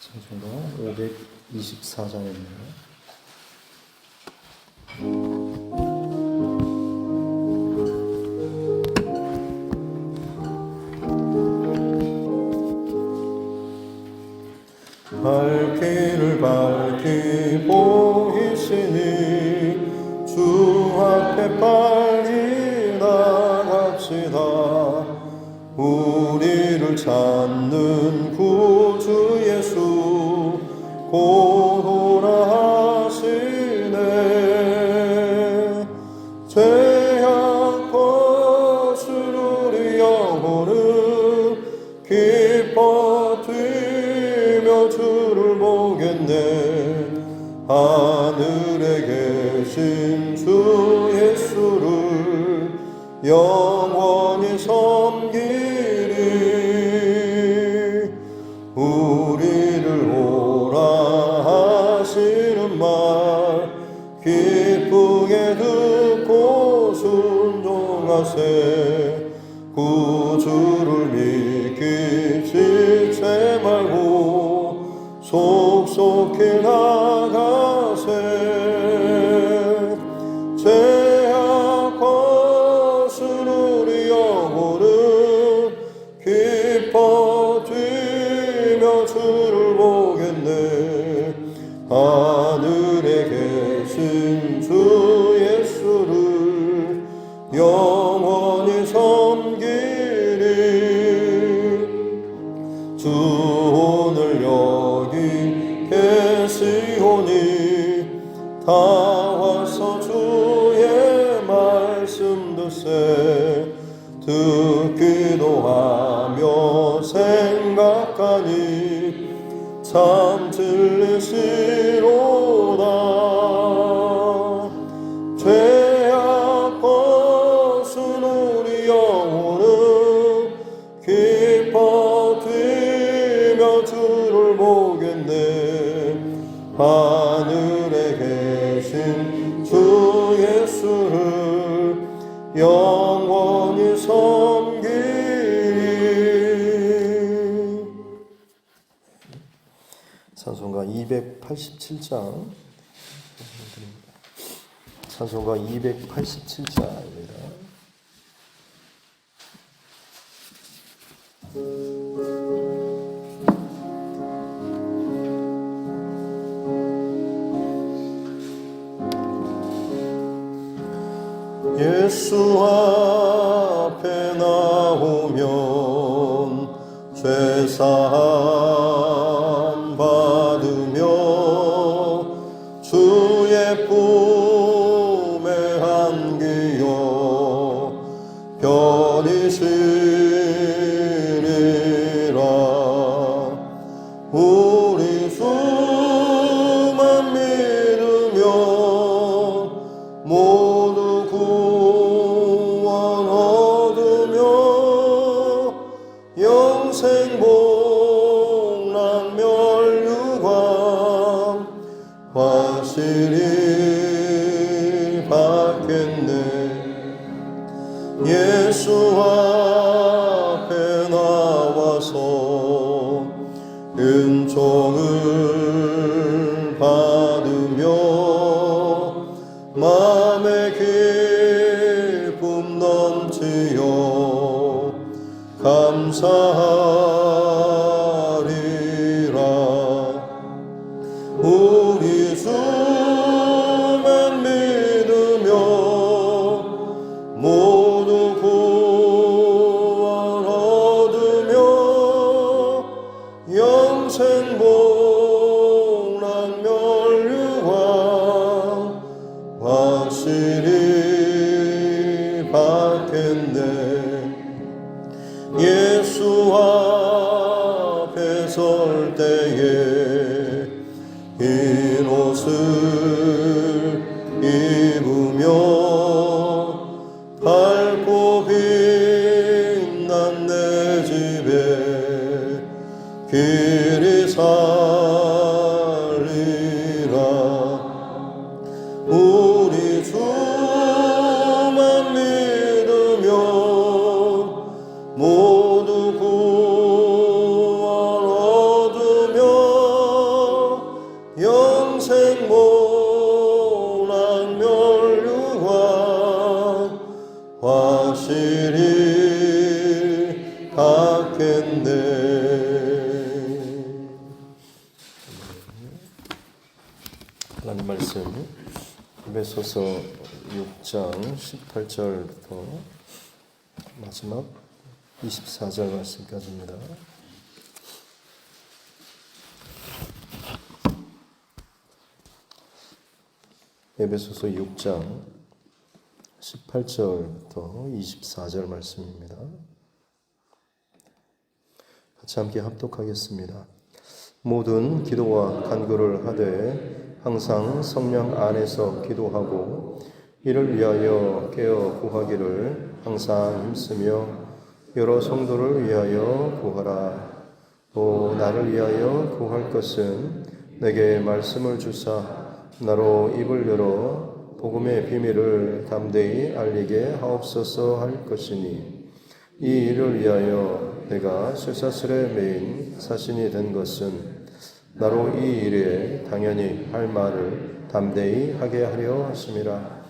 찬송가 524장입니다. 갈 길을 밝히 보이시니 주 앞에 빨리 나갑시다. 우리를 찾는 구주 예수 곧 오라 하시네. 죄악 벗은 우리 영혼은 기뻐 뛰며 주를 보겠네. 하늘에 계신 주 예수를 영원히 섬기리. 우리를 오라 하시는 말 기쁘게 듣고 순종하세. 구주를 믿기 지체 말고 속속히 나가세. 죄악 벗은 우리 영혼은 기뻐 뛰며 주를 보겠네. 하늘에 계신 주 예수를 영원히 섬기리. 주 오늘 여기 계시오니 다 와서 주의 말씀 듣세. 듣기도 하며 생각하니 참 진리시로다. 죄악 벗은 우리 영혼은 기뻐 뛰며 주를 보겠네. 하늘에 계신 주 예수를 영원히 섬기리. 찬송가 287장, 찬송가 287장입니다. 예수 앞에 나오면 죄사함 받으며 주의 품에 안기어 편히 쉬리라. 우리 주만 믿으면 모두 구원 얻으며 영생 복락 멸류관 확실히 받겠네. 예수 앞에 나와서 은총을 받으며 마음의 기쁨 넘치어 감사하리라. 우리 주만 믿으며 모두 구원 얻으며 영생 복락 멸류관 확실히 받겠네. 예수 앞에 설 때에 흰 옷을 입으며 밝고 빛난 내 집에 길이 살리라. 우리 주만 믿으면 모두 구원 얻으며 말씀 에베소서 6장 18절부터 마지막 24절 말씀까지입니다. 에베소서 6장 18절부터 24절 말씀입니다. 같이 함께 합독하겠습니다. 모든 기도와 간구를 하되 항상 성령 안에서 기도하고 이를 위하여 깨어 구하기를 항상 힘쓰며 여러 성도를 위하여 구하라. 또 나를 위하여 구할 것은 내게 말씀을 주사 나로 입을 열어 복음의 비밀을 담대히 알리게 하옵소서 할 것이니 이 일을 위하여 내가 쇠사슬에 매인 사신이 된 것은 나로 이 일에 당연히 할 말을 담대히 하게 하려 하심이라.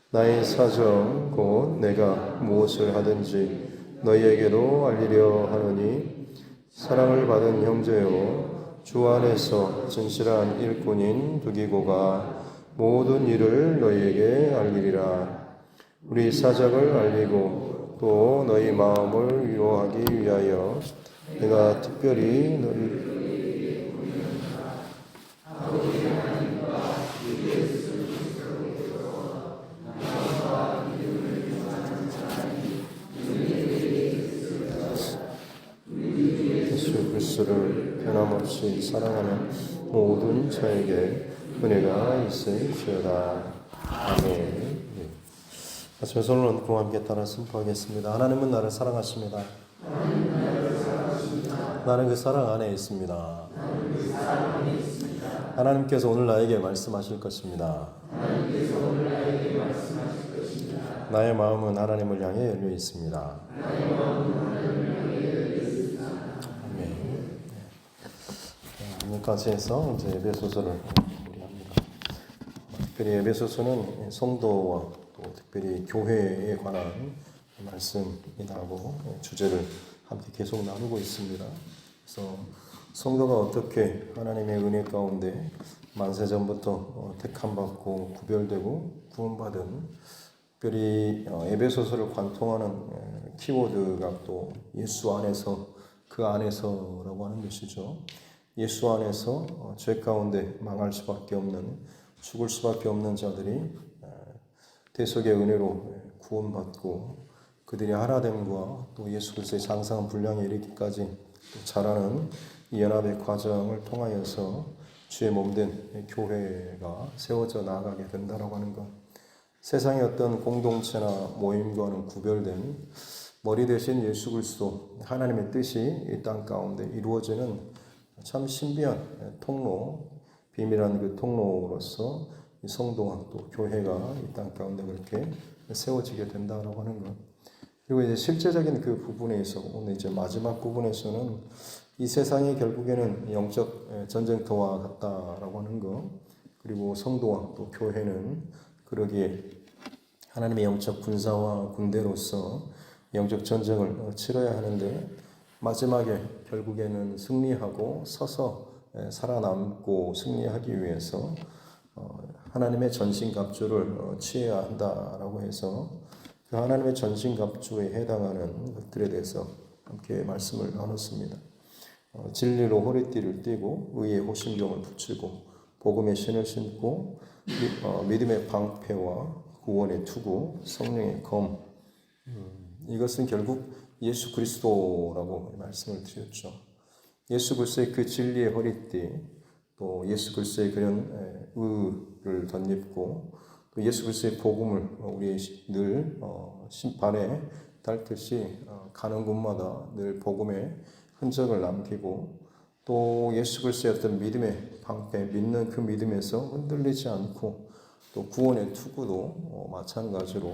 나의 사정 곧 내가 무엇을 하든지 너희에게도 알리려 하노니 사랑을 받은 형제요 주 안에서 진실한 일꾼인 두기고가 모든 일을 너희에게 알리리라. 우리 사정을 알리고 또 너희 마음을 위로하기 위하여 내가 특별히 너희 예수 그리스도를 변함없이 사랑하는 모든 자에게 은혜가 있을지어다. 아멘. 마지막 손을 얹고 함께 따라 선포하겠습니다. 하나님은 나를 사랑하십니다. 나는 그 사랑 안에 있습니다. 하나님께서 오늘 나에게 말씀하실 것입니다. 나의 마음은 하나님을 향해 열려 있습니다. 여기까지 해서 이제 에베소서를 마무리합니다. 특별히 에베소서는 성도와 또 특별히 교회에 관한 말씀이라고 주제를 함께 계속 나누고 있습니다. 그래서 성도가 어떻게 하나님의 은혜 가운데 만세전부터 택함받고 구별되고 구원받은, 특별히 에베소서를 관통하는 키워드가 또 예수 안에서, 그 안에서라고 하는 것이죠. 예수 안에서 죄 가운데 망할 수밖에 없는, 죽을 수밖에 없는 자들이 대속의 은혜로 구원받고 그들이 하나됨과 또 예수 그리스도의 장성한 분량에 이르기까지 자라는 이 연합의 과정을 통하여서 주의 몸된 교회가 세워져 나아가게 된다라고 하는 것. 세상의 어떤 공동체나 모임과는 구별된 머리 대신 예수 그리스도, 하나님의 뜻이 이 땅 가운데 이루어지는 참 신비한 통로, 비밀한 그 통로로서 이 성도와 또 교회가 이 땅 가운데 그렇게 세워지게 된다라고 하는 것. 그리고 이제 실제적인 그 부분에서 오늘 이제 마지막 부분에서는 이 세상이 결국에는 영적 전쟁터와 같다라고 하는 것. 그리고 성도와 또 교회는 그러기에 하나님의 영적 군사와 군대로서 영적 전쟁을 치러야 하는데, 마지막에 결국에는 승리하고 서서 살아남고 승리하기 위해서 하나님의 전신갑주를 취해야 한다라고 해서 그 하나님의 전신갑주에 해당하는 것들에 대해서 함께 말씀을 나눴습니다. 진리로 허리띠를 띠고 의의 호심경을 붙이고 복음의 신을 신고 믿음의 방패와 구원의 투구, 성령의 검, 이것은 결국 예수 그리스도라고 말씀을 드렸죠. 예수 그리스도의 그 진리의 허리띠, 또 예수 그리스도의 그런 의를 덧입고 또 예수 그리스도의 복음을 우리 늘 심판에 닳듯이 가는 곳마다 늘 복음의 흔적을 남기고, 또 예수 그리스도의 어떤 믿음의 방패, 믿는 그 믿음에서 흔들리지 않고, 또 구원의 투구도 마찬가지로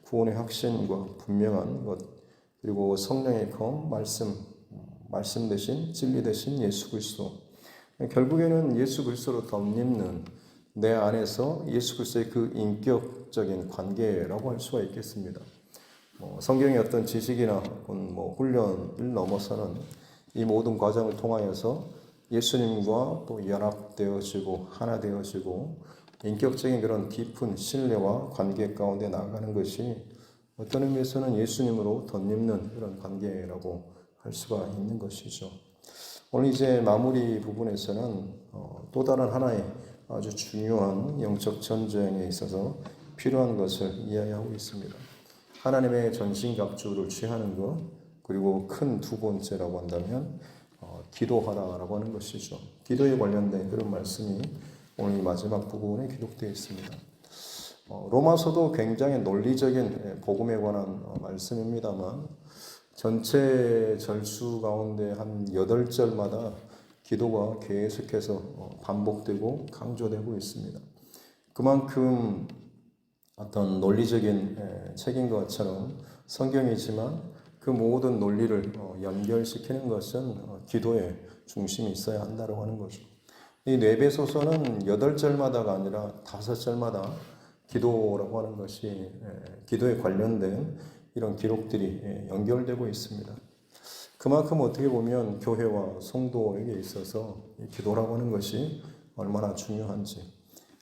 구원의 확신과 분명한 것, 그리고 성령의 검, 말씀 대신 진리 대신 예수 그리스도. 결국에는 예수 그리스도로 덧입는 내 안에서 예수 그리스도의 그 인격적인 관계라고 할 수가 있겠습니다. 성경의 어떤 지식이나 훈련을 넘어서는 이 모든 과정을 통하여서 예수님과 또 연합되어지고 하나 되어지고 인격적인 그런 깊은 신뢰와 관계 가운데 나아가는 것이 어떤 의미에서는 예수님으로 덧입는 그런 관계라고 할 수가 있는 것이죠. 오늘 이제 마무리 부분에서는 또 다른 하나의 아주 중요한 영적 전쟁에 있어서 필요한 것을 이야기하고 있습니다. 하나님의 전신갑주를 취하는 것, 그리고 큰 두 번째라고 한다면 기도하라라고 하는 것이죠. 기도에 관련된 그런 말씀이 오늘 마지막 부분에 기록되어 있습니다. 로마서도 굉장히 논리적인 복음에 관한 말씀입니다만 전체 절수 가운데 한 8절마다 기도가 계속해서 반복되고 강조되고 있습니다. 그만큼 어떤 논리적인 책인 것처럼 성경이지만 그 모든 논리를 연결시키는 것은 기도의 중심이 있어야 한다고 하는 거죠. 이 뇌배소서는 8절마다가 아니라 5절마다 기도라고 하는 것이 기도에 관련된 이런 기록들이 연결되고 있습니다. 그만큼 어떻게 보면 교회와 성도에게 있어서 기도라고 하는 것이 얼마나 중요한지,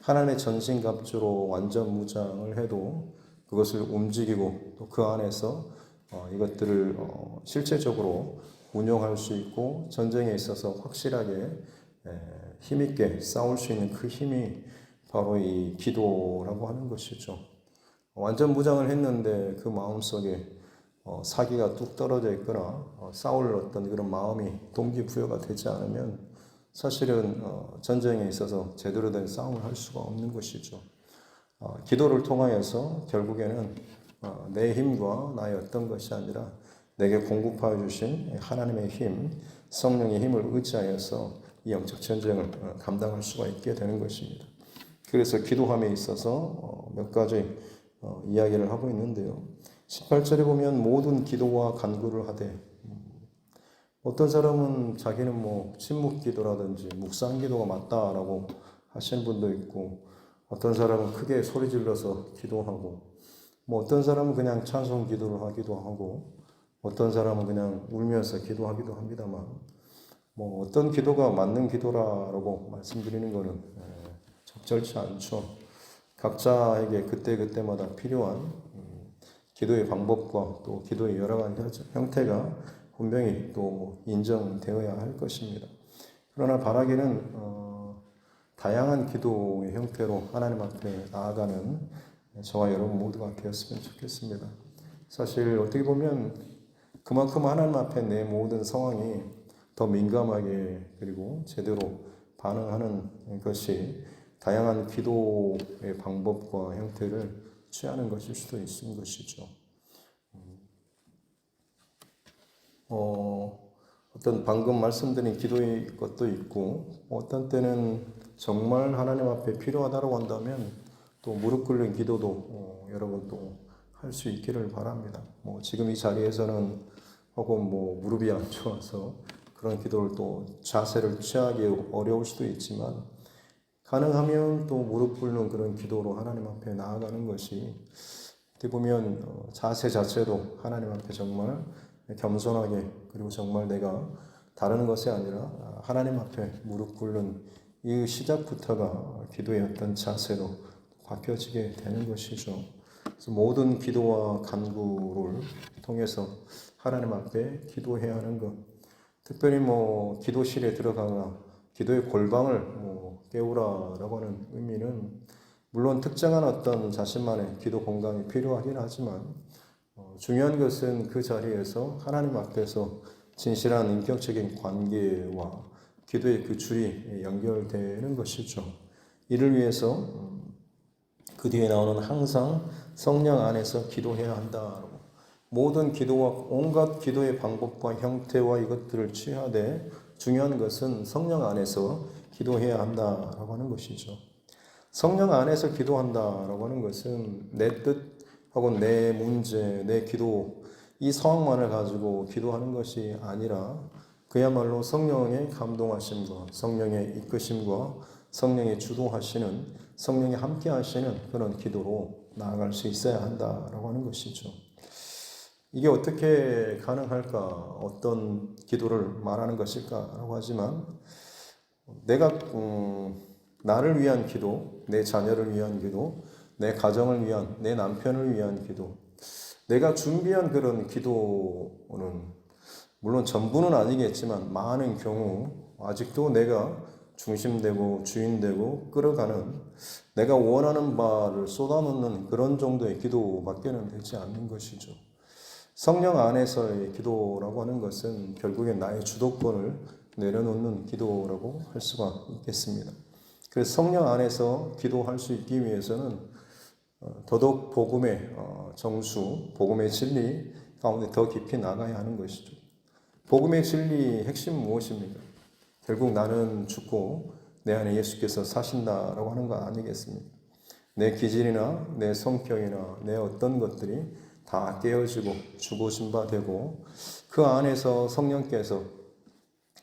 하나님의 전신갑주로 완전 무장을 해도 그것을 움직이고 또 그 안에서 이것들을 실제적으로 운용할 수 있고 전쟁에 있어서 확실하게 힘있게 싸울 수 있는 그 힘이 바로 이 기도라고 하는 것이죠. 완전 무장을 했는데 그 마음속에 사기가 뚝 떨어져 있거나 싸울 어떤 그런 마음이 동기부여가 되지 않으면 사실은 전쟁에 있어서 제대로 된 싸움을 할 수가 없는 것이죠. 기도를 통하여서 결국에는 내 힘과 나의 어떤 것이 아니라 내게 공급하여 주신 하나님의 힘, 성령의 힘을 의지하여서 이 영적 전쟁을 감당할 수가 있게 되는 것입니다. 그래서 기도함에 있어서 몇 가지 이야기를 하고 있는데요. 18절에 보면 모든 기도와 간구를 하되, 어떤 사람은 자기는 침묵 기도라든지 묵상 기도가 맞다라고 하시는 분도 있고, 어떤 사람은 크게 소리 질러서 기도하고, 어떤 사람은 그냥 찬송 기도를 하기도 하고, 어떤 사람은 그냥 울면서 기도하기도 합니다만, 어떤 기도가 맞는 기도라고 말씀드리는 것은 적절치 않죠. 각자에게 그때그때마다 필요한 기도의 방법과 또 기도의 여러 가지 형태가 분명히 또 인정되어야 할 것입니다. 그러나 바라기는 다양한 기도의 형태로 하나님 앞에 나아가는 저와 여러분 모두가 되었으면 좋겠습니다. 사실 어떻게 보면 그만큼 하나님 앞에 내 모든 상황이 더 민감하게 그리고 제대로 반응하는 것이 다양한 기도의 방법과 형태를 취하는 것일 수도 있는 것이죠. 어떤 방금 말씀드린 기도의 것도 있고, 어떤 때는 정말 하나님 앞에 필요하다고 한다면 또 무릎 꿇는 기도도 여러분 또 할 수 있기를 바랍니다. 지금 이 자리에서는 혹은 무릎이 안 좋아서 그런 기도를 또 자세를 취하기 어려울 수도 있지만, 가능하면 또 무릎 꿇는 그런 기도로 하나님 앞에 나아가는 것이 어떻게 보면 자세 자체도 하나님 앞에 정말 겸손하게, 그리고 정말 내가 다른 것이 아니라 하나님 앞에 무릎 꿇는 이 시작부터가 기도의 어떤 자세로 바뀌어지게 되는 것이죠. 그래서 모든 기도와 간구를 통해서 하나님 앞에 기도해야 하는 것, 특별히 기도실에 들어가거나 기도의 골방을 깨우라라고 하는 의미는 물론 특정한 어떤 자신만의 기도 공간이 필요하긴 하지만 중요한 것은 그 자리에서 하나님 앞에서 진실한 인격적인 관계와 기도의 그 줄이 연결되는 것이죠. 이를 위해서 그 뒤에 나오는 항상 성령 안에서 기도해야 한다라고, 모든 기도와 온갖 기도의 방법과 형태와 이것들을 취하되 중요한 것은 성령 안에서 기도해야 한다라고 하는 것이죠. 성령 안에서 기도한다라고 하는 것은 내 뜻하고 내 문제, 내 기도, 이 상황만을 가지고 기도하는 것이 아니라 그야말로 성령의 감동하심과 성령의 이끄심과 성령의 주도하시는, 성령이 함께 하시는 그런 기도로 나아갈 수 있어야 한다라고 하는 것이죠. 이게 어떻게 가능할까? 어떤 기도를 말하는 것일까라고 하지만 내가 나를 위한 기도, 내 자녀를 위한 기도, 내 가정을 위한, 내 남편을 위한 기도. 내가 준비한 그런 기도는 물론 전부는 아니겠지만 많은 경우 아직도 내가 중심되고 주인되고 끌어가는 내가 원하는 바를 쏟아놓는 그런 정도의 기도밖에는 되지 않는 것이죠. 성령 안에서의 기도라고 하는 것은 결국엔 나의 주도권을 내려놓는 기도라고 할 수가 있겠습니다. 그래서 성령 안에서 기도할 수 있기 위해서는 더더욱 복음의 정수, 복음의 진리 가운데 더 깊이 나가야 하는 것이죠. 복음의 진리의 핵심 무엇입니까? 결국 나는 죽고 내 안에 예수께서 사신다라고 하는 거 아니겠습니까? 내 기질이나 내 성격이나 내 어떤 것들이 다 깨어지고 죽으신 바 되고 그 안에서 성령께서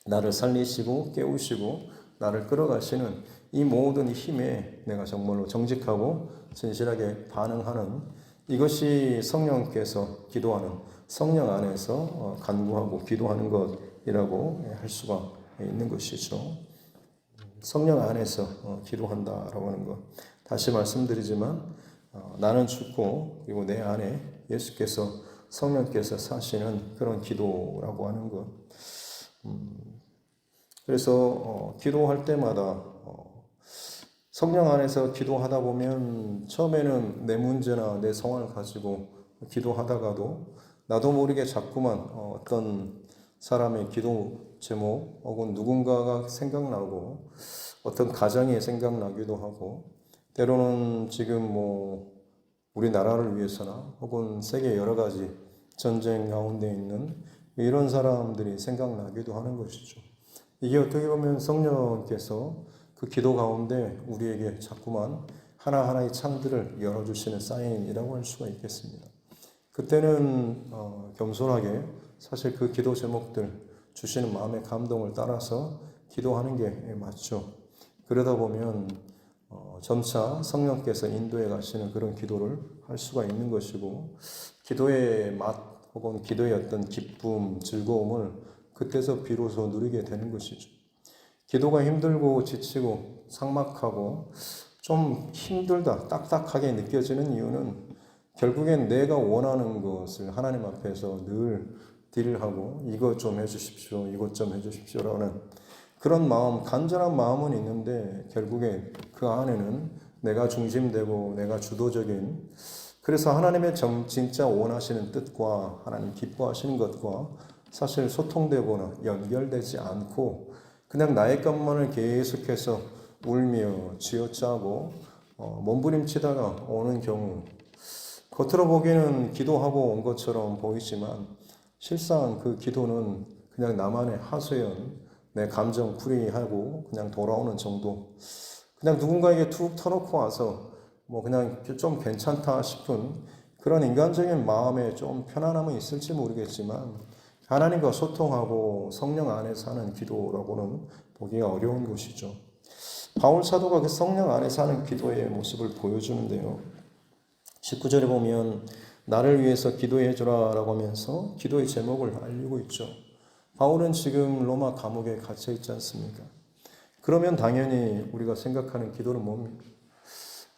나를 살리시고 깨우시고 나를 끌어가시는 이 모든 힘에 내가 정말로 정직하고 진실하게 반응하는 이것이 성령께서 기도하는 성령 안에서 간구하고 기도하는 것이라고 할 수가 있는 것이죠. 성령 안에서 기도한다라고 하는 것. 다시 말씀드리지만 나는 죽고 그리고 내 안에 예수께서 성령께서 사시는 그런 기도라고 하는 것. 그래서 기도할 때마다 성령 안에서 기도하다 보면 처음에는 내 문제나 내 상황을 가지고 기도하다가도 나도 모르게 자꾸만 어떤 사람의 기도 제목 혹은 누군가가 생각나고 어떤 가정이 생각나기도 하고 때로는 지금 우리나라를 위해서나 혹은 세계 여러 가지 전쟁 가운데 있는 이런 사람들이 생각나기도 하는 것이죠. 이게 어떻게 보면 성령께서 그 기도 가운데 우리에게 자꾸만 하나하나의 창들을 열어주시는 사인이라고 할 수가 있겠습니다. 그때는 겸손하게 사실 그 기도 제목들 주시는 마음의 감동을 따라서 기도하는 게 맞죠. 그러다 보면 점차 성령께서 인도해 가시는 그런 기도를 할 수가 있는 것이고 기도의 맛 혹은 기도의 어떤 기쁨, 즐거움을 그때서 비로소 누리게 되는 것이죠. 기도가 힘들고 지치고 삭막하고 좀 힘들다, 딱딱하게 느껴지는 이유는 결국엔 내가 원하는 것을 하나님 앞에서 늘 딜하고 이것 좀 해주십시오, 이것 좀 해주십시오라는 그런 마음, 간절한 마음은 있는데 결국에 그 안에는 내가 중심되고 내가 주도적인 그래서 하나님의 진짜 원하시는 뜻과 하나님 기뻐하시는 것과 사실 소통되거나 연결되지 않고 그냥 나의 것만을 계속해서 울며 쥐어짜고 몸부림치다가 오는 경우 겉으로 보기에는 기도하고 온 것처럼 보이지만 실상 그 기도는 그냥 나만의 하소연, 내 감정 풀이하고 그냥 돌아오는 정도. 그냥 누군가에게 툭 터놓고 와서 그냥 좀 괜찮다 싶은 그런 인간적인 마음에 좀 편안함은 있을지 모르겠지만 하나님과 소통하고 성령 안에서 하는 기도라고는 보기가 어려운 것이죠. 바울 사도가 그 성령 안에서 하는 기도의 모습을 보여주는데요. 19절에 보면 나를 위해서 기도해 주라라고 하면서 기도의 제목을 알리고 있죠. 바울은 지금 로마 감옥에 갇혀 있지 않습니까? 그러면 당연히 우리가 생각하는 기도는 뭡니까?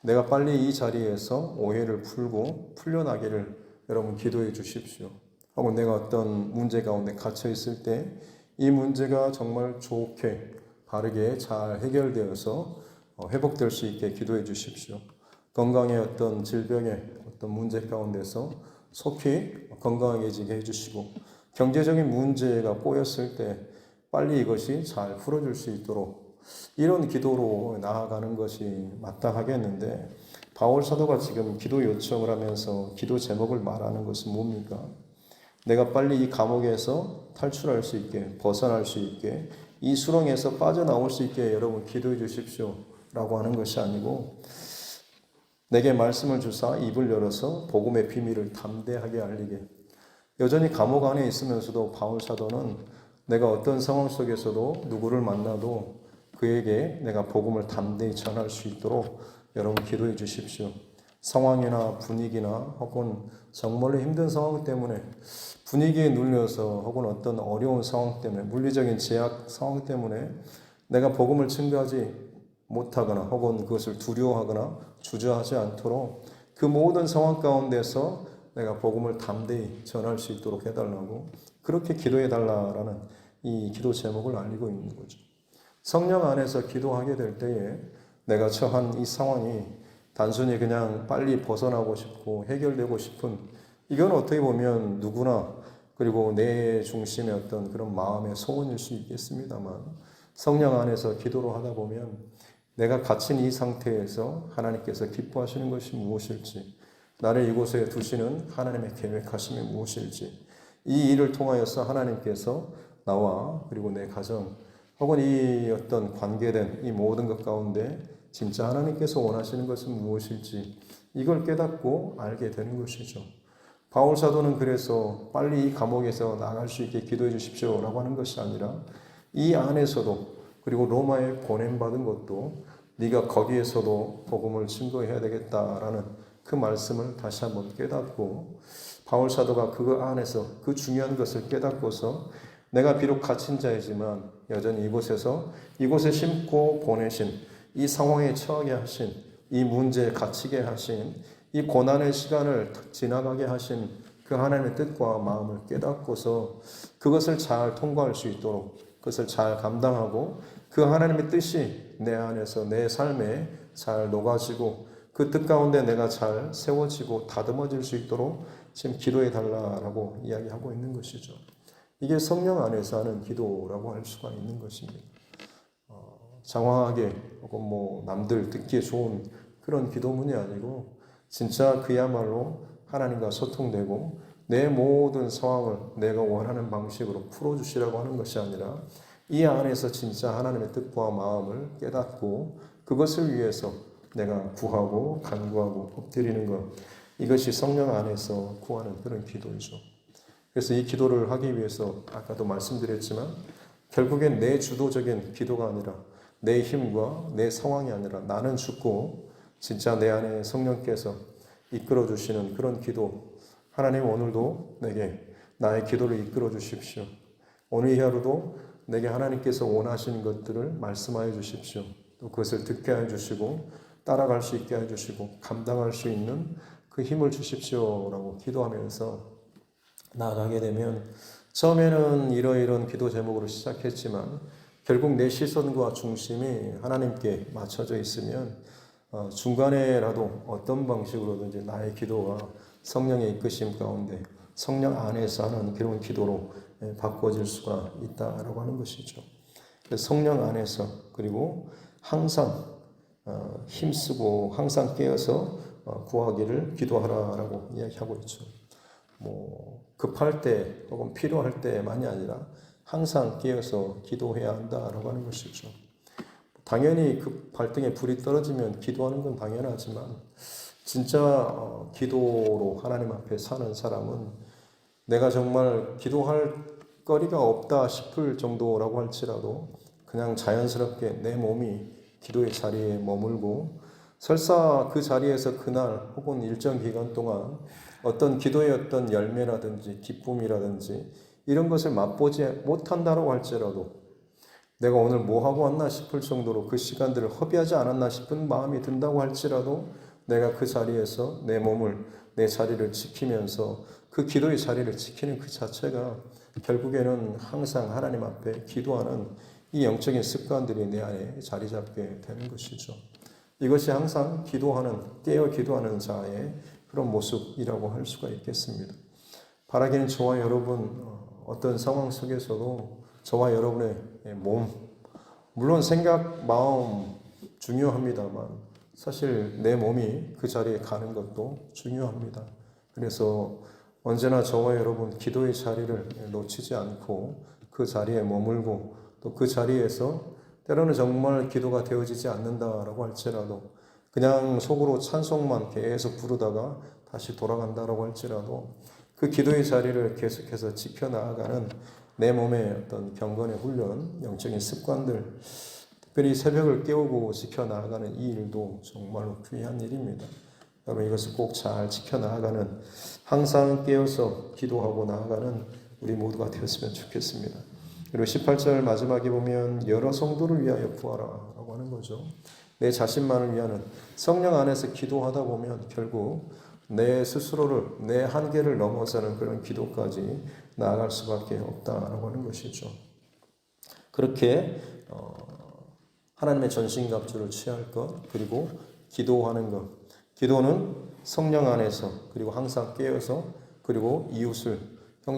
내가 빨리 이 자리에서 오해를 풀고 풀려나기를 여러분 기도해 주십시오. 혹은 내가 어떤 문제 가운데 갇혀 있을 때 이 문제가 정말 좋게 바르게 잘 해결되어서 회복될 수 있게 기도해 주십시오. 건강의 어떤 질병의 어떤 문제 가운데서 속히 건강해지게 해주시고 경제적인 문제가 꼬였을 때 빨리 이것이 잘 풀어줄 수 있도록 이런 기도로 나아가는 것이 마땅하겠는데 바울 사도가 지금 기도 요청을 하면서 기도 제목을 말하는 것은 뭡니까? 내가 빨리 이 감옥에서 탈출할 수 있게 벗어날 수 있게 이 수렁에서 빠져나올 수 있게 여러분 기도해 주십시오 라고 하는 것이 아니고 내게 말씀을 주사 입을 열어서 복음의 비밀을 담대하게 알리게. 여전히 감옥 안에 있으면서도 바울 사도는 내가 어떤 상황 속에서도 누구를 만나도 그에게 내가 복음을 담대히 전할 수 있도록 여러분 기도해 주십시오. 상황이나 분위기나 혹은 정말로 힘든 상황 때문에 분위기에 눌려서 혹은 어떤 어려운 상황 때문에 물리적인 제약 상황 때문에 내가 복음을 증거하지 못하거나 혹은 그것을 두려워하거나 주저하지 않도록 그 모든 상황 가운데서 내가 복음을 담대히 전할 수 있도록 해달라고 그렇게 기도해달라라는 이 기도 제목을 알리고 있는 거죠. 성령 안에서 기도하게 될 때에 내가 처한 이 상황이 단순히 그냥 빨리 벗어나고 싶고 해결되고 싶은, 이건 어떻게 보면 누구나 그리고 내 중심의 어떤 그런 마음의 소원일 수 있겠습니다만, 성령 안에서 기도를 하다 보면 내가 갇힌 이 상태에서 하나님께서 기뻐하시는 것이 무엇일지, 나를 이곳에 두시는 하나님의 계획하심이 무엇일지, 이 일을 통하여서 하나님께서 나와 그리고 내 가정 혹은 이 어떤 관계된 이 모든 것 가운데 진짜 하나님께서 원하시는 것은 무엇일지, 이걸 깨닫고 알게 되는 것이죠. 바울 사도는 그래서 빨리 이 감옥에서 나갈 수 있게 기도해 주십시오라고 하는 것이 아니라, 이 안에서도 그리고 로마에 보냄받은 것도 네가 거기에서도 복음을 증거해야 되겠다라는 그 말씀을 다시 한번 깨닫고, 바울 사도가 그 안에서 그 중요한 것을 깨닫고서 내가 비록 갇힌 자이지만 여전히 이곳에 심고 보내신, 이 상황에 처하게 하신, 이 문제에 갇히게 하신, 이 고난의 시간을 지나가게 하신 그 하나님의 뜻과 마음을 깨닫고서 그것을 잘 통과할 수 있도록, 그것을 잘 감당하고 그 하나님의 뜻이 내 안에서 내 삶에 잘 녹아지고 그 뜻 가운데 내가 잘 세워지고 다듬어질 수 있도록 지금 기도해 달라라고 이야기하고 있는 것이죠. 이게 성령 안에서 하는 기도라고 할 수가 있는 것입니다. 장황하게 혹은 남들 듣기에 좋은 그런 기도문이 아니고, 진짜 그야말로 하나님과 소통되고 내 모든 상황을 내가 원하는 방식으로 풀어주시라고 하는 것이 아니라, 이 안에서 진짜 하나님의 뜻과 마음을 깨닫고 그것을 위해서 내가 구하고 간구하고 엎드리는 것, 이것이 성령 안에서 구하는 그런 기도이죠. 그래서 이 기도를 하기 위해서 아까도 말씀드렸지만 결국엔 내 주도적인 기도가 아니라, 내 힘과 내 상황이 아니라 나는 죽고 진짜 내 안에 성령께서 이끌어 주시는 그런 기도, 하나님 오늘도 내게 나의 기도를 이끌어 주십시오. 오늘 이 하루도 내게 하나님께서 원하시는 것들을 말씀하여 주십시오. 또 그것을 듣게 해 주시고 따라갈 수 있게 해 주시고 감당할 수 있는 그 힘을 주십시오라고 기도하면서 나아가게 되면, 처음에는 이러이러한 기도 제목으로 시작했지만 결국 내 시선과 중심이 하나님께 맞춰져 있으면 중간에라도 어떤 방식으로든지 나의 기도가 성령의 이끄심 가운데 성령 안에서 하는 그런 기도로 바꿔질 수가 있다라고 하는 것이죠. 성령 안에서, 그리고 항상 힘쓰고 항상 깨어서 구하기를 기도하라라고 이야기하고 있죠. 급할 때 혹은 필요할 때만이 아니라 항상 깨어서 기도해야 한다라고 하는 것이죠. 당연히 그 발등에 불이 떨어지면 기도하는 건 당연하지만, 진짜 기도로 하나님 앞에 사는 사람은 내가 정말 기도할 거리가 없다 싶을 정도라고 할지라도 그냥 자연스럽게 내 몸이 기도의 자리에 머물고, 설사 그 자리에서 그날 혹은 일정 기간 동안 어떤 기도의 어떤 열매라든지 기쁨이라든지 이런 것을 맛보지 못한다고 할지라도, 내가 오늘 뭐 하고 왔나 싶을 정도로 그 시간들을 허비하지 않았나 싶은 마음이 든다고 할지라도, 내가 그 자리에서 내 몸을, 내 자리를 지키면서 그 기도의 자리를 지키는 그 자체가 결국에는 항상 하나님 앞에 기도하는 이 영적인 습관들이 내 안에 자리 잡게 되는 것이죠. 이것이 항상 깨어 기도하는 자의 그런 모습이라고 할 수가 있겠습니다. 바라기는 저와 여러분, 어떤 상황 속에서도 저와 여러분의 몸, 물론 생각, 마음 중요합니다만 사실 내 몸이 그 자리에 가는 것도 중요합니다. 그래서 언제나 저와 여러분 기도의 자리를 놓치지 않고 그 자리에 머물고, 또 그 자리에서 때로는 정말 기도가 되어지지 않는다라고 할지라도 그냥 속으로 찬송만 계속 부르다가 다시 돌아간다라고 할지라도 그 기도의 자리를 계속해서 지켜나가는 내 몸의 어떤 경건의 훈련, 영적인 습관들, 특별히 새벽을 깨우고 지켜나가는 이 일도 정말로 귀한 일입니다. 여러분, 이것을 꼭 잘 지켜나가는, 항상 깨어서 기도하고 나아가는 우리 모두가 되었으면 좋겠습니다. 그리고 18절 마지막에 보면 여러 성도를 위하여 구하라라고 하는 거죠. 내 자신만을 위하는 성령 안에서 기도하다 보면 결국 내 스스로를 내 한계를 넘어서는 그런 기도까지 나아갈 수밖에 없다라고 하는 것이죠. 그렇게 하나님의 전신갑주를 취할 것, 그리고 기도하는 것. 기도는 성령 안에서, 그리고 항상 깨어서, 그리고 이웃을,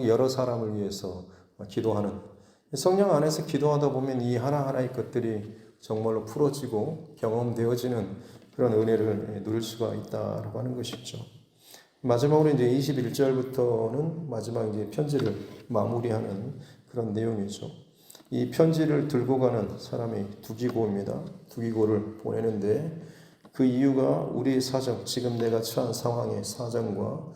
여러 사람을 위해서 기도하는. 성령 안에서 기도하다 보면 이 하나하나의 것들이 정말로 풀어지고 경험되어지는 그런 은혜를 누릴 수가 있다라고 하는 것이죠. 마지막으로 이제 21절부터는 마지막 이제 편지를 마무리하는 그런 내용이죠. 이 편지를 들고 가는 사람이 두기고입니다. 두기고를 보내는데 그 이유가 우리 사정, 지금 내가 처한 상황의 사정과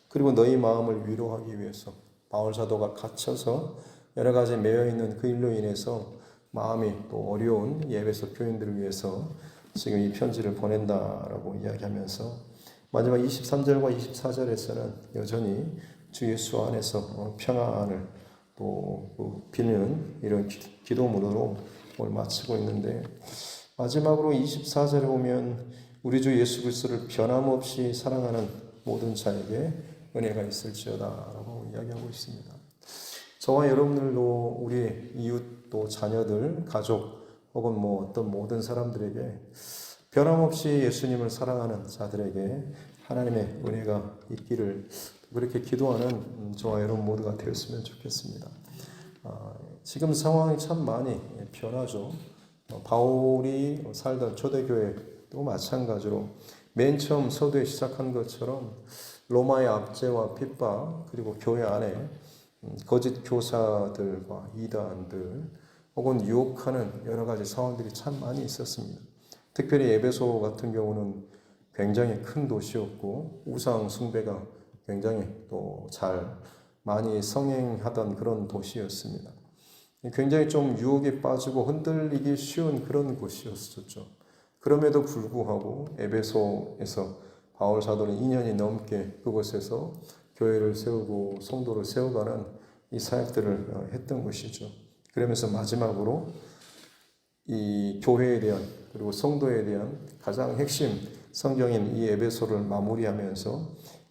그리고 너희 마음을 위로하기 위해서 바울 사도가 갇혀서 여러 가지 매여 있는 그 일로 인해서 마음이 또 어려운 에베소 교인들을 위해서 지금 이 편지를 보낸다라고 이야기하면서 마지막 23절과 24절에서는 여전히 주 예수 안에서 평안을 또 빌는 이런 기도문으로 오늘 마치고 있는데 마지막으로 24절에 보면 우리 주 예수 그리스도를 변함없이 사랑하는 모든 자에게 은혜가 있을지어다라고 이야기하고 있습니다. 저와 여러분들도 우리 이웃 또 자녀들, 가족 혹은 어떤 모든 사람들에게 변함없이 예수님을 사랑하는 자들에게 하나님의 은혜가 있기를 그렇게 기도하는 저와 여러분 모두가 되었으면 좋겠습니다. 지금 상황이 참 많이 변하죠. 바울이 살던 초대교회도 마찬가지로 맨 처음 서두에 시작한 것처럼 로마의 압제와 핍박 그리고 교회 안에 거짓 교사들과 이단들 혹은 유혹하는 여러 가지 상황들이 참 많이 있었습니다. 특별히 에베소 같은 경우는 굉장히 큰 도시였고 우상 숭배가 굉장히 또 잘 많이 성행하던 그런 도시였습니다. 굉장히 좀 유혹에 빠지고 흔들리기 쉬운 그런 곳이었었죠. 그럼에도 불구하고 에베소에서 바울 사도는 2년이 넘게 그곳에서 교회를 세우고 성도를 세워가는 이 사역들을 했던 것이죠. 그러면서 마지막으로 이 교회에 대한 그리고 성도에 대한 가장 핵심 성경인 이 에베소를 마무리하면서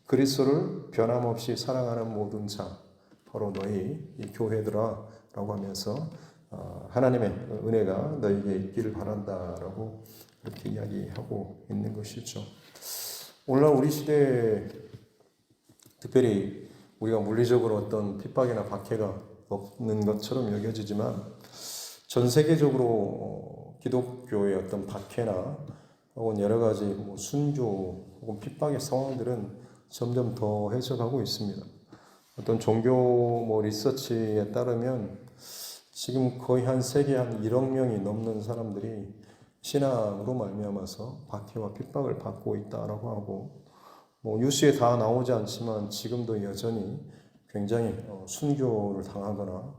그리스도를 변함없이 사랑하는 모든 자 바로 너희 이 교회들아 라고 하면서 하나님의 은혜가 너에게 있기를 바란다라고 그렇게 이야기하고 있는 것이죠. 오늘날 우리 시대에 특별히 우리가 물리적으로 어떤 핍박이나 박해가 없는 것처럼 여겨지지만 전 세계적으로 기독교의 어떤 박해나 혹은 여러 가지 순교 혹은 핍박의 상황들은 점점 더 해져가고 있습니다. 어떤 종교 리서치에 따르면 지금 거의 한 세계 한 1억 명이 넘는 사람들이 신앙으로 말미암아서 박해와 핍박을 받고 있다라고 하고 뉴스에 다 나오지 않지만 지금도 여전히 굉장히 순교를 당하거나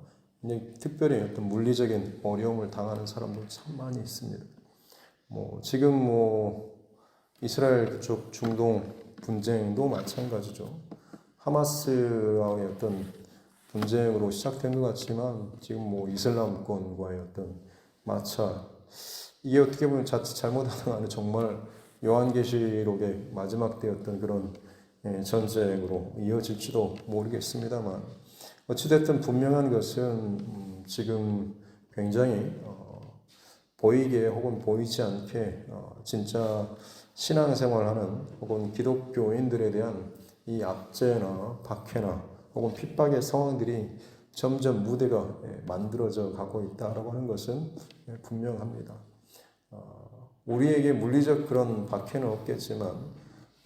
특별히 어떤 물리적인 어려움을 당하는 사람들 참 많이 있습니다. 지금 이스라엘 그쪽 중동 분쟁도 마찬가지죠. 하마스와의 어떤 분쟁으로 시작된 것 같지만 지금 이슬람권과의 어떤 마찰 이게 어떻게 보면 자칫 잘못하다가는 정말 요한계시록의 마지막 때였던 그런 전쟁으로 이어질지도 모르겠습니다만 어찌됐든 분명한 것은 지금 굉장히 보이게 혹은 보이지 않게 진짜 신앙생활하는 혹은 기독교인들에 대한 이 압제나 박해나 혹은 핍박의 상황들이 점점 무대가 만들어져 가고 있다라고 하는 것은 분명합니다. 우리에게 물리적 그런 박해는 없겠지만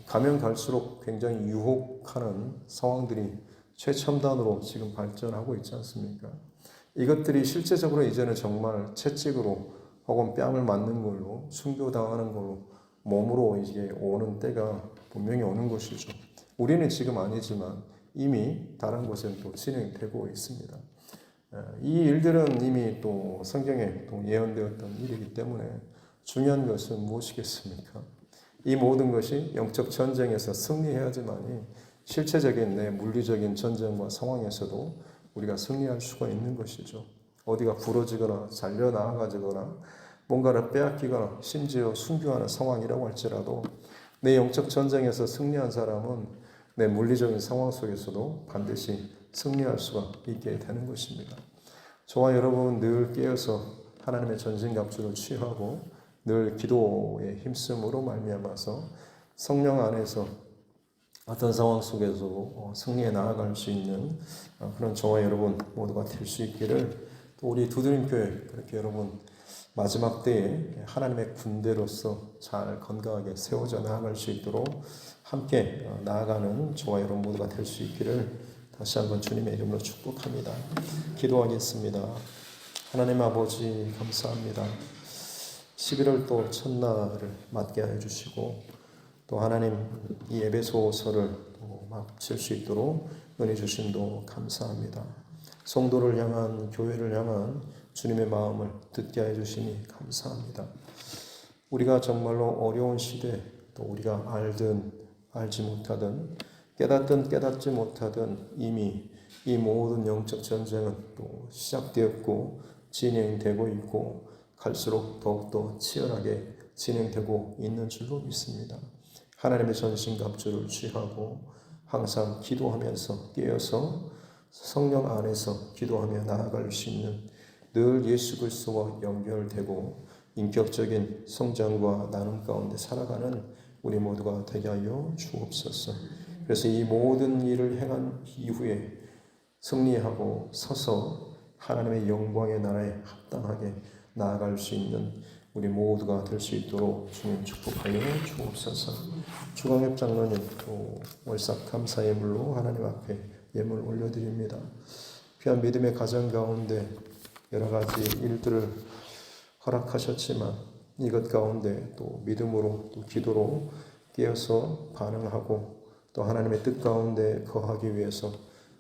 가면 갈수록 굉장히 유혹하는 상황들이 최첨단으로 지금 발전하고 있지 않습니까? 이것들이 실제적으로 이제는 정말 채찍으로 혹은 뺨을 맞는 걸로 순교당하는 걸로 몸으로 이제 오는 때가 분명히 오는 것이죠. 우리는 지금 아니지만 이미 다른 곳에는 또 진행되고 있습니다. 이 일들은 이미 또 성경에 또 예언되었던 일이기 때문에 중요한 것은 무엇이겠습니까? 이 모든 것이 영적 전쟁에서 승리해야지만이 실체적인 내 물리적인 전쟁과 상황에서도 우리가 승리할 수가 있는 것이죠. 어디가 부러지거나 잘려나가거나 뭔가를 빼앗기거나 심지어 순교하는 상황이라고 할지라도 내 영적 전쟁에서 승리한 사람은 내 물리적인 상황 속에서도 반드시 승리할 수가 있게 되는 것입니다. 저와 여러분 늘 깨어서 하나님의 전신갑주를 취하고 늘 기도에 힘쓰므로 말미암아서 성령 안에서 어떤 상황 속에서 승리해 나아갈 수 있는 그런 저와 여러분 모두가 될 수 있기를, 또 우리 두드림교회 그렇게 여러분 마지막 때에 하나님의 군대로서 잘 건강하게 세워져 나아갈 수 있도록 함께 나아가는 저와 여러분 모두가 될 수 있기를 다시 한번 주님의 이름으로 축복합니다. 기도하겠습니다. 하나님 아버지 감사합니다. 11월 또 첫날을 맞게 하여 주시고 또 하나님 이 에베소서를 또 마칠 수 있도록 은혜 주심도 감사합니다. 성도를 향한, 교회를 향한 주님의 마음을 듣게 해 주시니 감사합니다. 우리가 정말로 어려운 시대, 또 우리가 알든 알지 못하든 깨닫든 깨닫지 못하든 이미 이 모든 영적 전쟁은 또 시작되었고 진행되고 있고 갈수록 더욱더 치열하게 진행되고 있는 줄로 믿습니다. 하나님의 전신갑주를 취하고 항상 기도하면서 깨어서 성령 안에서 기도하며 나아갈 수 있는, 늘 예수 그리스도와 연결되고 인격적인 성장과 나눔 가운데 살아가는 우리 모두가 되게 하여 주옵소서. 그래서 이 모든 일을 행한 이후에 승리하고 서서 하나님의 영광의 나라에 합당하게 나아갈 수 있는 우리 모두가 될 수 있도록 주님 축복하여 주옵소서. 주광엽 장로님 또 월삭 감사 예물로 하나님 앞에 예물 올려드립니다. 귀한 믿음의 가정 가운데 여러 가지 일들을 허락하셨지만 이것 가운데 또 믿음으로 또 기도로 깨어서 반응하고 또 하나님의 뜻 가운데 거하기 위해서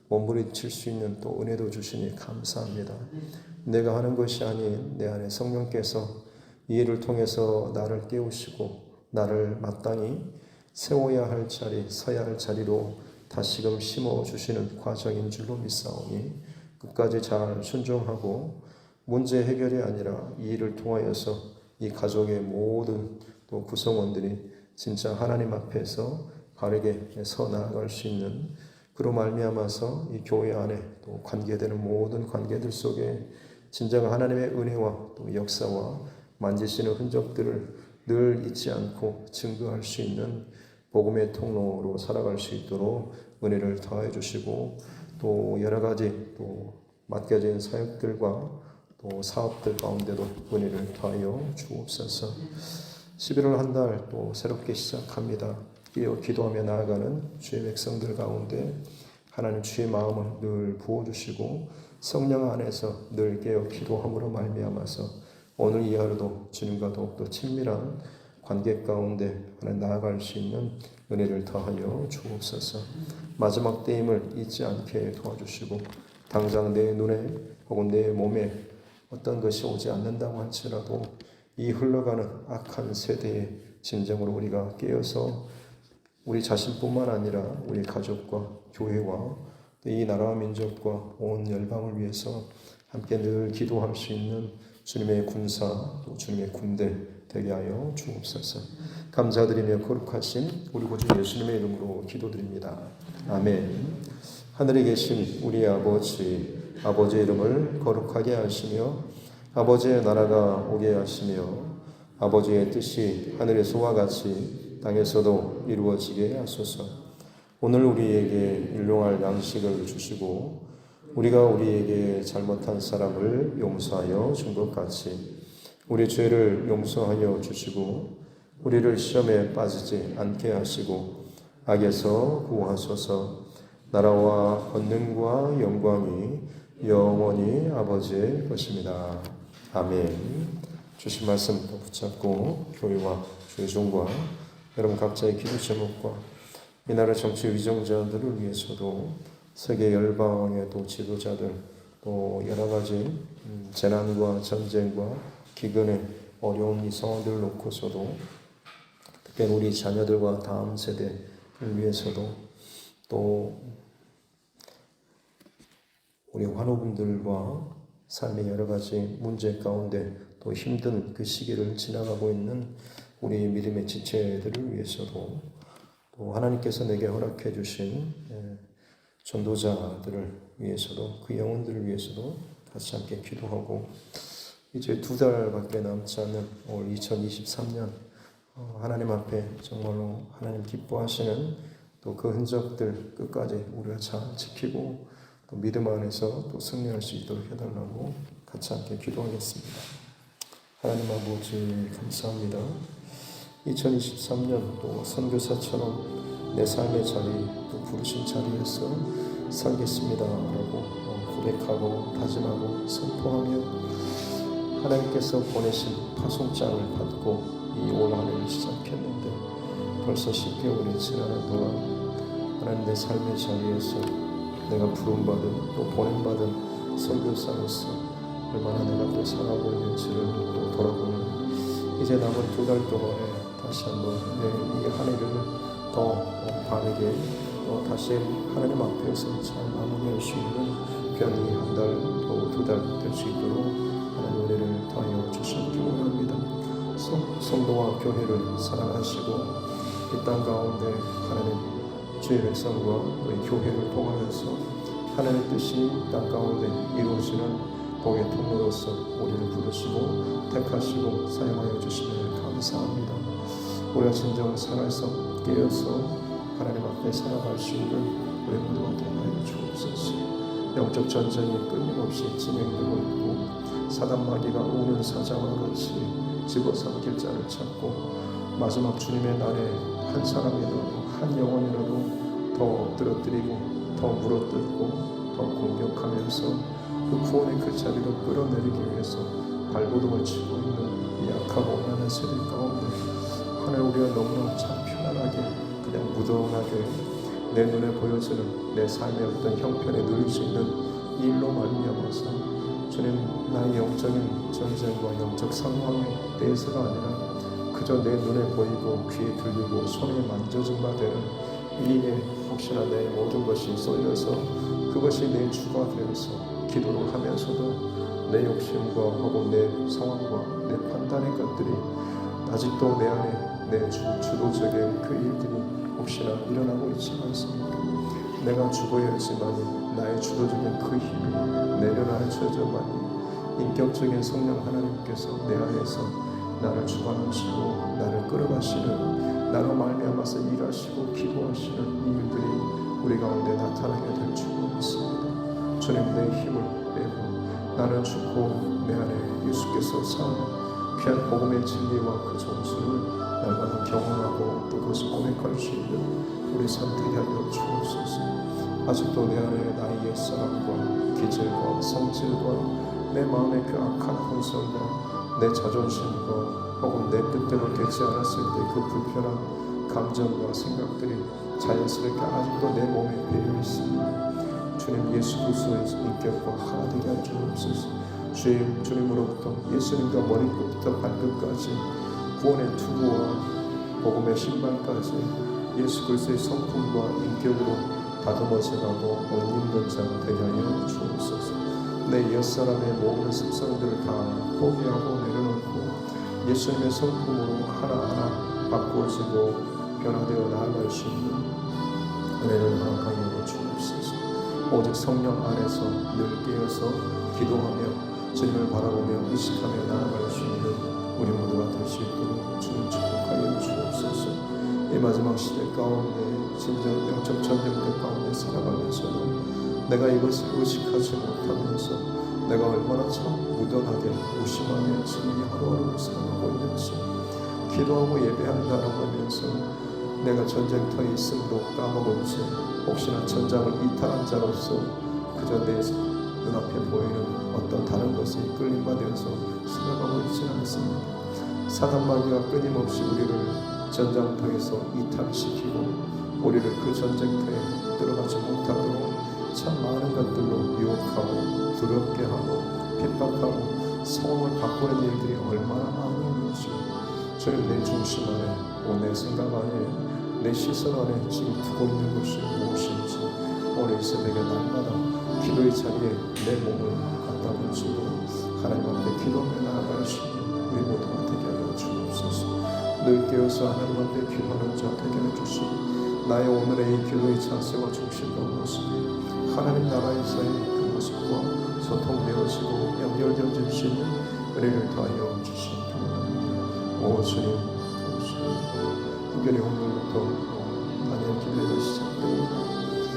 몸부림칠 수 있는 또 은혜도 주시니 감사합니다. 내가 하는 것이 아닌 내 안에 성령께서 이 일을 통해서 나를 깨우시고 나를 마땅히 세워야 할 자리, 서야 할 자리로 다시금 심어주시는 과정인 줄로 믿사오니 끝까지 잘 순종하고 문제 해결이 아니라 이 일을 통하여서 이 가족의 모든 또 구성원들이 진짜 하나님 앞에서 바르게 서 나아갈 수 있는, 그로 말미암아서 이 교회 안에 또 관계되는 모든 관계들 속에 진정 하나님의 은혜와 또 역사와 만지시는 흔적들을 늘 잊지 않고 증거할 수 있는 복음의 통로로 살아갈 수 있도록 은혜를 더해 주시고 또 여러 가지 또 맡겨진 사역들과 또 사업들 가운데도 은혜를 더하여 주옵소서. 11월 한 달 또 새롭게 시작합니다. 깨어 기도하며 나아가는 주의 백성들 가운데 하나님 주의 마음을 늘 부어주시고 성령 안에서 늘 깨어 기도함으로 말미암아서 오늘 이 하루도 주님과 더욱더 친밀한 관계 가운데 하나님 나아갈 수 있는 은혜를 더하여 주옵소서. 마지막 때임을 잊지 않게 도와주시고 당장 내 눈에 혹은 내 몸에 어떤 것이 오지 않는다고 할지라도 이 흘러가는 악한 세대의 진정으로 우리가 깨어서 우리 자신뿐만 아니라 우리 가족과 교회와 이 나라와 민족과 온 열방을 위해서 함께 늘 기도할 수 있는 주님의 군사, 또 주님의 군대 되게 하여 주옵소서. 감사드리며 거룩하신 우리 구주 예수님의 이름으로 기도드립니다. 아멘. 하늘에 계신 우리 아버지, 아버지의 이름을 거룩하게 하시며 아버지의 나라가 오게 하시며 아버지의 뜻이 하늘에서와 같이 땅에서도 이루어지게 하소서. 오늘 우리에게 일용할 양식을 주시고 우리가 우리에게 잘못한 사람을 용서하여 준 것 같이 우리 죄를 용서하여 주시고 우리를 시험에 빠지지 않게 하시고 악에서 구하소서. 나라와 권능과 영광이 영원히 아버지의 것입니다. 아멘. 주신 말씀 붙잡고 교회와 주의 종과 여러분 각자의 기도 제목과 이 나라 정치 위정자들을 위해서도 세계 열방의 또 지도자들 또 여러 가지 재난과 전쟁과 기근의 어려운 이 상황들을 놓고서도 특히 우리 자녀들과 다음 세대를 위해서도 또 우리 환우분들과 삶의 여러 가지 문제 가운데 또 힘든 그 시기를 지나가고 있는 우리 믿음의 지체들을 위해서도 또 하나님께서 내게 허락해 주신 전도자들을 위해서도 그 영혼들을 위해서도 같이 함께 기도하고 이제 2달밖에 남지 않는 올 2023년 하나님 앞에 정말로 하나님 기뻐하시는 또 그 흔적들 끝까지 우리가 잘 지키고 또 믿음 안에서 또 승리할 수 있도록 해달라고 같이 함께 기도하겠습니다. 하나님 아버지 감사합니다. 2023년 또 선교사처럼 내 삶의 자리 또 부르신 자리에서 살겠습니다 라고 고백하고 다짐하고 선포하며 하나님께서 보내신 파송장을 받고 이 올 한해를 시작했는데 벌써 10개월이 지나는 동안 하나님 내 삶의 자리에서 내가 부름받은 또 보냄받은 선교사로서 얼마나 내가 또 살아가고 있는지를 또 돌아보는 이제 남은 2달 동안에 다시 한번 이 한 해를 더 바르게 또 다시 하나님 앞에서 잘 마무리할 수 있는 편히 한 달 또 2달 될 수 있도록 하나님 은혜를 더하여 주시기 원합니다. 성도와 교회를 사랑하시고 이 땅 가운데 하나님 주의 백성과 우리 교회를 통하여서 하나님의 뜻이 땅 가운데 이루어지는 복의 통로로서 우리를 부르시고 택하시고 사용하여 주시면 감사합니다. 우리가 진정을 살아서 깨어서 하나님 앞에 살아갈 수 있는 우리 모두가 되게 하여 주옵소서. 영적 전쟁이 끊임없이 진행되고 있고 사단 마귀가 우는 사자와 같이 집어삼킬 자를 찾고 마지막 주님의 날에 한 사람이라도 한 영혼이라도 더 엎드러뜨리고 더 물어뜯고 더 공격하면서 그 구원의 그 자리로 끌어내리기 위해서 발버둥을 치고 있는 이 약하고 온난한 세대 가운데 하나님 우리가 너무나 참 편안하게 그냥 무던하게 내 눈에 보여지는 내 삶의 어떤 형편에 누릴 수 있는 이 일로 말미암아서 주님 나의 영적인 전쟁과 영적 상황에 대해서가 아니라 그저 내 눈에 보이고 귀에 들리고 손에 만져진 바 되는 이 일에 혹시나 내 모든 것이 쏠려서 그것이 내 주가 되어서 기도를 하면서도 내 욕심과 혹은 내 상황과 내 판단의 것들이 아직도 내 안에 내 주도적인 그 일들이 혹시나 일어나고 있지 않습니까? 내가 죽어야 했지만 나의 주도적인 그 힘이 내려놔져야만 인격적인 성령 하나님께서 내 안에서 나를 주관하시고 나를 끌어가시는 나로 말미암아서 일하시고 기도하시는 이 일들이 우리 가운데 나타나게 될 줄 믿습니다. 주님 내 힘을 빼고 나는 죽고 내 안에 예수께서 산 귀한 복음의 진리와 그 정수를 날마다 경험하고 또 그것을 고백할 수 있는 우리 삶 되게 하여 주옵소서. 아직도 내 안에 나의 옛사람과 기질과 성질과 내 마음의 그 악한 본성과 내 자존심과 혹은 내 뜻대로 되지 않았을 때 그 불편한 감정과 생각들이 자연스럽게 아직도 내 몸에 배어 있습니다. 주님 예수 그리스도의 인격과 하나 되게 하여 주옵소서. 주님으로부터 예수님과 머리끝부터 발끝까지 구원의 투구와 복음의 신발까지 예수 그리스도의 성품과 인격으로 다듬어져가고 옷 입는 자 되게 하여 주옵소서. 내 옛사람의 모든 습성들을 다 포기하고 내려놓고 예수님의 성품으로 하나하나 바꾸어지고 변화되어 나아갈 수 있는 은혜를 허락하여 주옵소서. 오직 성령 안에서 늘 깨어서 기도하며 주님을 바라보며 의식하며 나아갈 수 있는 우리 모두가 될 수 있도록 주님 축복하여 주옵소서. 이 마지막 시대 가운데 진정 영적 전쟁들 가운데 살아가면서도 내가 이것을 의식하지 못하면서 내가 얼마나 참 무던하게 무심하게 지금 이 하루하루를 살아가고 있는지 기도하고 예배한다라고 하면서 내가 전쟁터에 있음도 까먹은 채 혹시나 전장을 이탈한 자로서 그저 내 눈앞에 보이는 어떤 다른 것에 끌림받아서 살아가고 있지는 않습니다. 사단 마귀가 끊임없이 우리를 전장터에서 이탈시키고 우리를 그 전쟁터에 들어가지 못하도록 참 많은 것들로 유혹하고 두렵게 하고 핍박하고 성을 바꾸는 일들이 얼마나 많이 있는지 주님 내 중심 안에 내 생각 안에 내 시선 안에 지금 두고 있는 것이 무엇인지 오늘 이 새벽에 날마다 기도의 자리에 내 몸을 갖다 하면서도 하나님 앞에 기도하며 나아갈 수 있는 우리 모두가 되게 하여 주옵소서. 늘 깨어서 하나님 앞에 기도하는 자 되게 하여 주시고 나의 오늘의 이 기도의 자세와 중심과 모습이 하나님 나라에서의 그 모습과 소통되어지고 연결되어질 수 있는 은혜를 더하여 주시기 바랍니다. 오 주님, 특별히 오늘부터 다니엘 기도회가 시작됩니다.